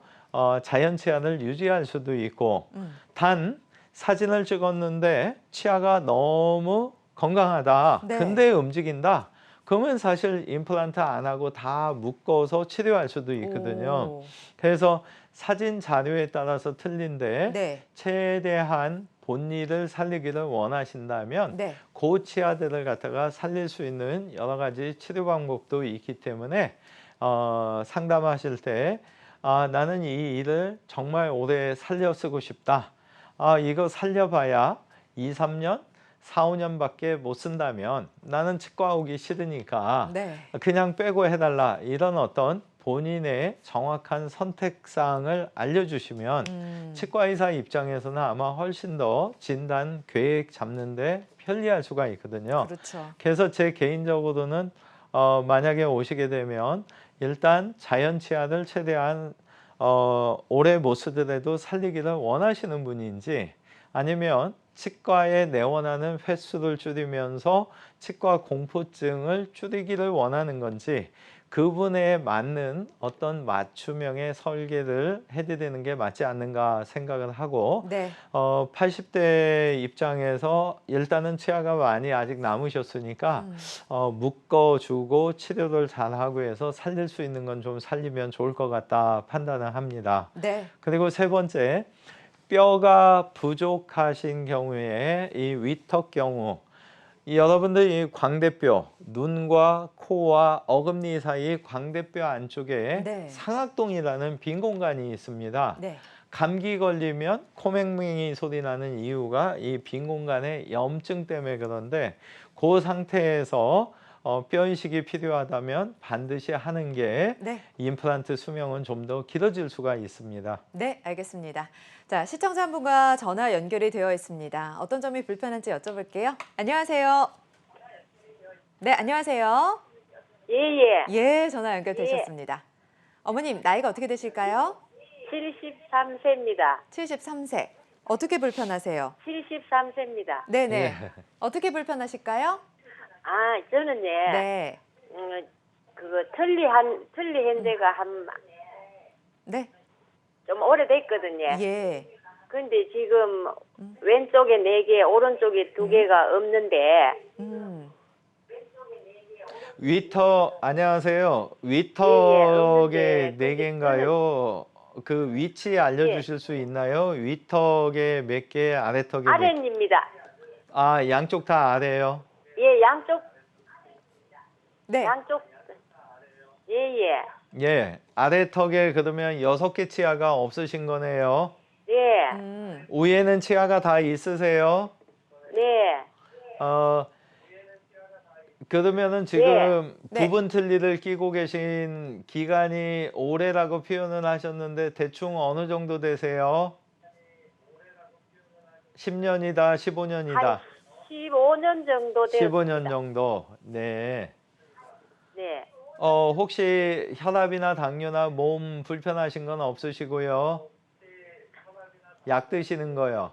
자연 치아를 유지할 수도 있고 단 사진을 찍었는데 치아가 너무 건강하다. 네. 근데 움직인다. 그러면 사실 임플란트 안 하고 다 묶어서 치료할 수도 있거든요. 오. 그래서 사진 자료에 따라서 틀린데 네. 최대한 본인을 살리기를 원하신다면 네. 그 치아들을 갖다가 살릴 수 있는 여러 가지 치료 방법도 있기 때문에 상담하실 때 나는 이 일을 정말 오래 살려 쓰고 싶다. 이거 살려봐야 2, 3년, 4, 5년밖에 못 쓴다면 나는 치과 오기 싫으니까 네. 그냥 빼고 해달라. 이런 어떤 본인의 정확한 선택사항을 알려주시면 치과 의사 입장에서는 아마 훨씬 더 진단 계획 잡는데 편리할 수가 있거든요. 그렇죠. 그래서 제 개인적으로는 만약에 오시게 되면 일단 자연 치아를 최대한 오래 못 쓰더라도 살리기를 원하시는 분인지 아니면 치과에 내원하는 횟수를 줄이면서 치과 공포증을 줄이기를 원하는 건지 그분에 맞는 어떤 맞춤형의 설계를 해드리는 게 맞지 않는가 생각을 하고 네. 80대 입장에서 일단은 치아가 많이 아직 남으셨으니까 묶어주고 치료를 잘하고 해서 살릴 수 있는 건 좀 살리면 좋을 것 같다 판단을 합니다. 네. 그리고 세 번째, 뼈가 부족하신 경우에 이 위턱 경우 여러분들 이 광대뼈, 눈과 코와 어금니 사이 광대뼈 안쪽에 네. 상악동이라는 빈 공간이 있습니다. 네. 감기 걸리면 코맹맹이 소리 나는 이유가 이 빈 공간에 염증 때문에 그런데 그 상태에서 뼈 이식이 필요하다면 반드시 하는 게 네. 임플란트 수명은 좀 더 길어질 수가 있습니다. 네, 알겠습니다. 자, 시청자 한 분과 전화 연결이 되어 있습니다. 어떤 점이 불편한지 여쭤볼게요. 안녕하세요. 네, 안녕하세요. 예예. 예, 전화 연결되셨습니다. 어머님, 나이가 어떻게 되실까요? 73세입니다. 73세. 어떻게 불편하세요? 73세입니다. 네네. 예. 어떻게 불편하실까요? 저는 예. 네. 그거 틀리 데가 네. 좀 오래됐거든요. 예. 근데 지금 왼쪽에 4개, 오른쪽에 2개가 없는데 위턱 안녕하세요. 예, 위턱에 없는데 네 개인가요? 그 위치 알려주실 수 있나요? 위턱에 몇 개, 아래턱에 몇 개? 아랫입니다. 아, 양쪽 다 아래요? 예, 양쪽, 네. 양쪽. 예, 예. 예, 아래턱에 그러면 6개 치아가 없으신 거네요. 네, 위에는 치아가 다 있으세요? 네. 그러면은 지금 네. 부분 틀니를 끼고 계신 기간이 오래라고 표현을 하셨는데 대충 어느 정도 되세요? 10년이다, 15년이다. 한 15년 정도 되었습니다. 15년 정도. 네. 네. 혹시 혈압이나 당뇨나 몸 불편하신 건 없으시고요? 약 드시는 거요?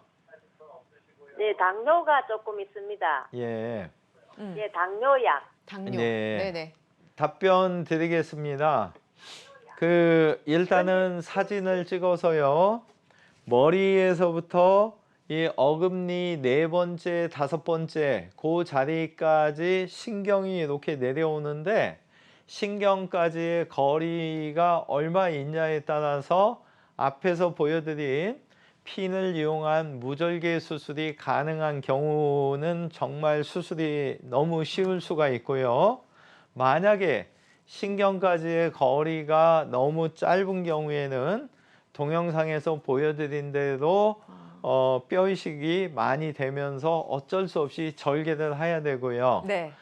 네, 당뇨가 조금 있습니다. 예. 예, 당뇨약. 당뇨. 네. 네네. 답변 드리겠습니다. 일단은 사진을 찍어서요. 머리에서부터 이 어금니 4번째, 5번째 그 자리까지 신경이 이렇게 내려오는데 신경까지의 거리가 얼마 있냐에 따라서 앞에서 보여드린 핀을 이용한 무절개 수술이 가능한 경우는 정말 수술이 너무 쉬울 수가 있고요. 만약에 신경까지의 거리가 너무 짧은 경우에는 동영상에서 보여드린 대로 뼈 이식이 많이 되면서 어쩔 수 없이 절개를 해야 되고요. 네.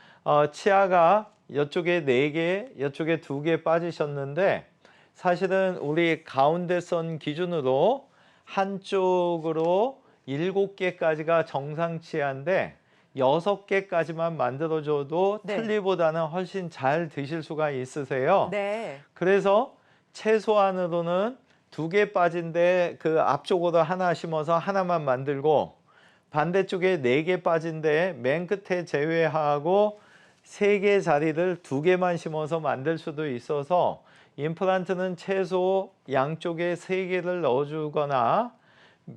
치아가 이쪽에 4개, 이쪽에 2개 빠지셨는데 사실은 우리 가운데 선 기준으로 한쪽으로 7개까지가 정상 치아인데 6개까지만 만들어줘도 네. 틀니보다는 훨씬 잘 드실 수가 있으세요. 네. 그래서 최소한으로는 2개 빠진데 그 앞쪽으로 하나 심어서 하나만 만들고 반대쪽에 4개 빠진데 맨 끝에 제외하고 3개 자리를 2개만 심어서 만들 수도 있어서 임플란트는 최소 양쪽에 3개를 넣어주거나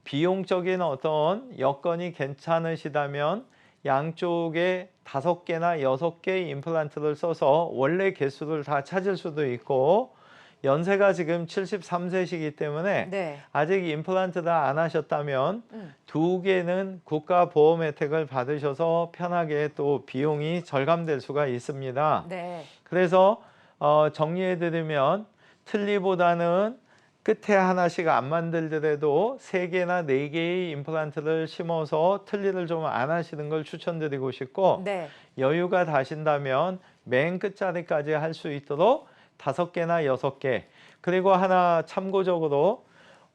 비용적인 어떤 여건이 괜찮으시다면 양쪽에 5개나 6개 임플란트를 써서 원래 개수를 다 찾을 수도 있고 연세가 지금 73세시기 때문에 네. 아직 임플란트를 안 하셨다면 2개는 국가 보험 혜택을 받으셔서 편하게 또 비용이 절감될 수가 있습니다. 네. 그래서 정리해드리면 틀니보다는 끝에 하나씩 안 만들더라도 3개나 4개의 임플란트를 심어서 틀니를 좀 안 하시는 걸 추천드리고 싶고 네. 여유가 다신다면 맨 끝자리까지 할 수 있도록 5개나 6개 그리고 하나 참고적으로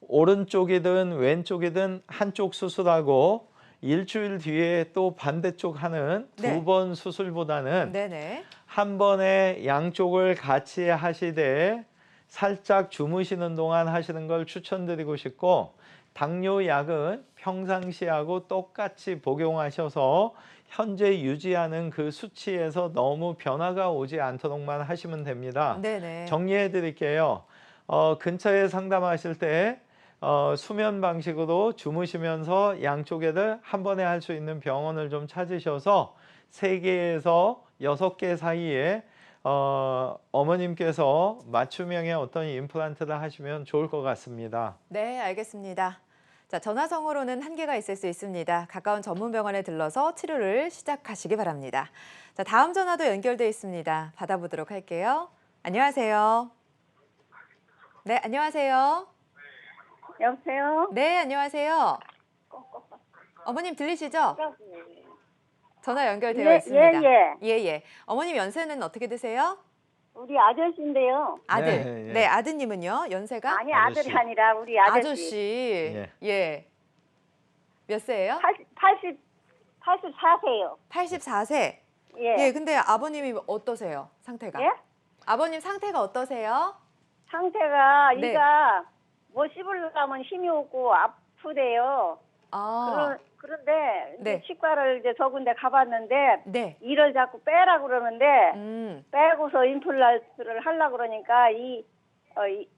오른쪽이든 왼쪽이든 한쪽 수술하고 일주일 뒤에 또 반대쪽 하는 네. 2번 수술보다는 네네. 한 번에 양쪽을 같이 하시되 살짝 주무시는 동안 하시는 걸 추천드리고 싶고 당뇨약은 평상시하고 똑같이 복용하셔서 현재 유지하는 그 수치에서 너무 변화가 오지 않도록만 하시면 됩니다. 네네. 정리해 드릴게요. 근처에 상담하실 때 수면 방식으로 주무시면서 양쪽에를 한 번에 할 수 있는 병원을 좀 찾으셔서 3개에서 6개 사이에 어머님께서 맞춤형의 어떤 임플란트를 하시면 좋을 것 같습니다. 네, 알겠습니다. 자, 전화성으로는 한계가 있을 수 있습니다. 가까운 전문병원에 들러서 치료를 시작하시기 바랍니다. 자, 다음 전화도 연결돼 있습니다. 받아보도록 할게요. 안녕하세요. 네, 안녕하세요. 여보세요? 네, 안녕하세요. 어머님 들리시죠? 전화 연결되어 예, 있습니다. 예, 예, 예. 어머님 연세는 어떻게 되세요? 우리 아저씨인데요. 아들. 네, 예. 네, 아드님은요? 연세가? 아니, 아저씨. 아들이 아니라 우리 아저씨. 아저씨. 예. 몇 세예요? 84세요. 84세. 예. 예, 근데 아버님이 어떠세요? 상태가? 예? 아버님 상태가 어떠세요? 상태가 네. 이가 뭐 씹으려면 힘이 없고 아프대요. 아, 그런데 이제 네. 치과를 이제 저군데 가봤는데 네. 이를 자꾸 빼라 그러는데 빼고서 임플란트를 하려고 그러니까 이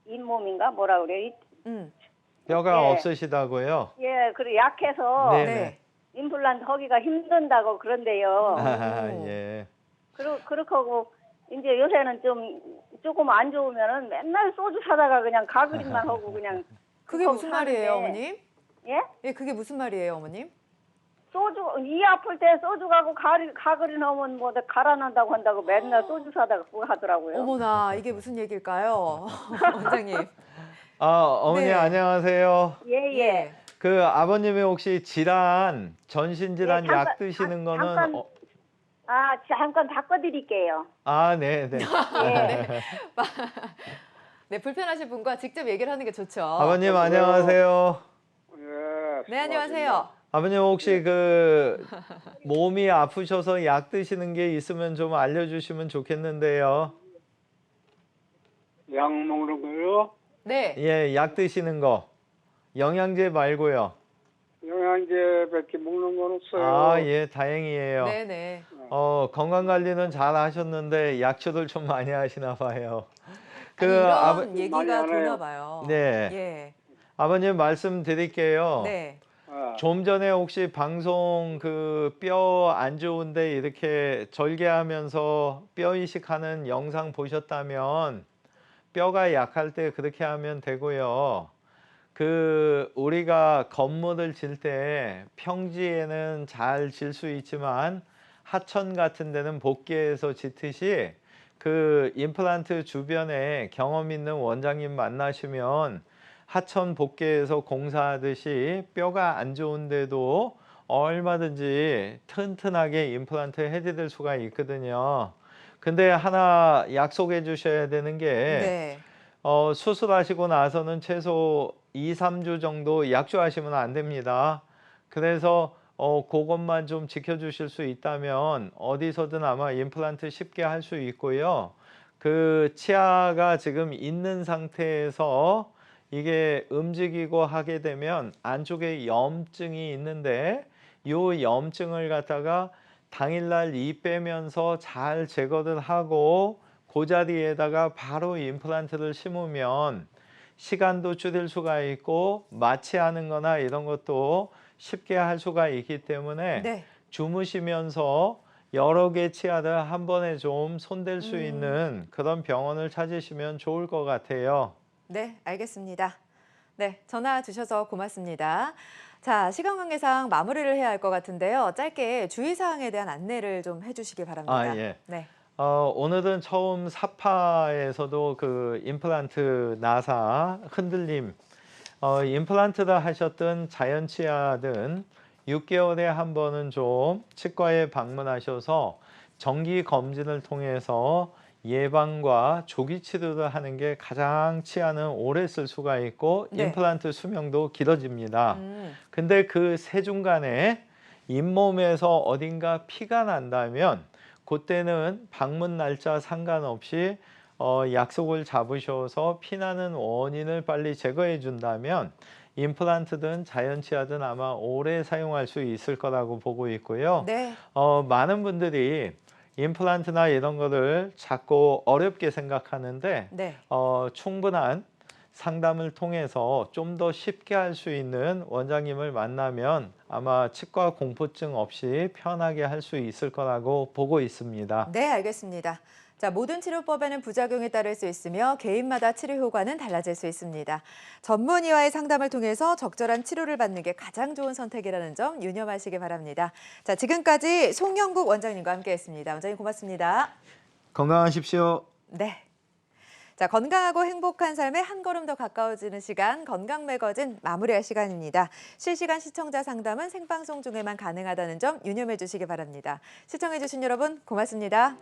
잇몸인가 뭐라 그래? 뼈가 예. 없으시다고요? 예, 그리고 약해서 네. 네. 임플란트 하기가 힘든다고 그런데요. 아, 예. 그렇게 하고 이제 요새는 좀 조금 안 좋으면은 맨날 소주 사다가 그냥 가그린만 하고 그냥 그게 무슨 말이에요, 어머님? 예? 예, 그게 무슨 말이에요, 어머님? 소주 이 아플 때 소주 가고 가그린 하면 뭐 갈아난다고 한다고 맨날 소주 사다가 그거 하더라고요. 어머나, 이게 무슨 얘기일까요? 원장님. 어머니 네. 안녕하세요. 예예. 그 아버님이 혹시 질환, 전신질환 예, 잠깐, 약 드시는 거는 잠깐. 잠깐 바꿔드릴게요. 네, 네. 예. 네, 불편하신 분과 직접 얘기를 하는 게 좋죠. 아버님 안녕하세요. 예. 네, 안녕하세요. 아버님 혹시 그 몸이 아프셔서 약 드시는 게 있으면 좀 알려주시면 좋겠는데요. 약 먹는 거요? 네. 예, 약 드시는 거. 영양제 말고요. 영양제밖에 먹는 건 없어요. 예, 다행이에요. 네네. 건강 관리는 잘 하셨는데 약초를 좀 많이 하시나 봐요. 아니, 이런 많이 얘기가 안 해요. 도나 봐요. 네. 예. 아버님 말씀드릴게요. 네. 좀 전에 혹시 방송 그 뼈 안 좋은데 이렇게 절개하면서 뼈 이식하는 영상 보셨다면 뼈가 약할 때 그렇게 하면 되고요. 그 우리가 건물을 질 때 평지에는 잘 질 수 있지만 하천 같은 데는 복개해서 짓듯이 그 임플란트 주변에 경험 있는 원장님 만나시면 하천 복개해서 공사하듯이 뼈가 안 좋은데도 얼마든지 튼튼하게 임플란트 해드릴 수가 있거든요. 근데 하나 약속해 주셔야 되는 게 네. 수술하시고 나서는 최소 2, 3주 정도 약주하시면 안 됩니다. 그래서 그것만 좀 지켜주실 수 있다면 어디서든 아마 임플란트 쉽게 할 수 있고요. 그 치아가 지금 있는 상태에서 이게 움직이고 하게 되면 안쪽에 염증이 있는데 이 염증을 갖다가 당일날 이 빼면서 잘 제거를 하고 그 자리에다가 바로 임플란트를 심으면 시간도 줄일 수가 있고 마취하는 거나 이런 것도 쉽게 할 수가 있기 때문에 네. 주무시면서 여러 개 치아를 한 번에 좀 손댈 수 있는 그런 병원을 찾으시면 좋을 것 같아요. 네, 알겠습니다. 네, 전화 주셔서 고맙습니다. 자, 시간 관계상 마무리를 해야 할 것 같은데요. 짧게 주의사항에 대한 안내를 좀 해주시기 바랍니다. 예. 네. 오늘은 처음 사파에서도 그 임플란트 나사 흔들림, 임플란트를 하셨던 자연치아든 6개월에 한 번은 좀 치과에 방문하셔서 정기 검진을 통해서 예방과 조기 치료를 하는 게 가장 치아는 오래 쓸 수가 있고 네. 임플란트 수명도 길어집니다. 근데 그 세 중간에 잇몸에서 어딘가 피가 난다면 그때는 방문 날짜 상관없이 약속을 잡으셔서 피나는 원인을 빨리 제거해 준다면 임플란트든 자연치아든 아마 오래 사용할 수 있을 거라고 보고 있고요. 네. 많은 분들이 임플란트나 이런 거를 자꾸 어렵게 생각하는데 네. 충분한 상담을 통해서 좀 더 쉽게 할 수 있는 원장님을 만나면 아마 치과 공포증 없이 편하게 할 수 있을 거라고 보고 있습니다. 네, 알겠습니다. 자, 모든 치료법에는 부작용이 따를 수 있으며 개인마다 치료 효과는 달라질 수 있습니다. 전문의와의 상담을 통해서 적절한 치료를 받는 게 가장 좋은 선택이라는 점 유념하시기 바랍니다. 자, 지금까지 송영국 원장님과 함께했습니다. 원장님 고맙습니다. 건강하십시오. 네. 자, 건강하고 행복한 삶에 한 걸음 더 가까워지는 시간, 건강 매거진 마무리할 시간입니다. 실시간 시청자 상담은 생방송 중에만 가능하다는 점 유념해 주시기 바랍니다. 시청해 주신 여러분 고맙습니다.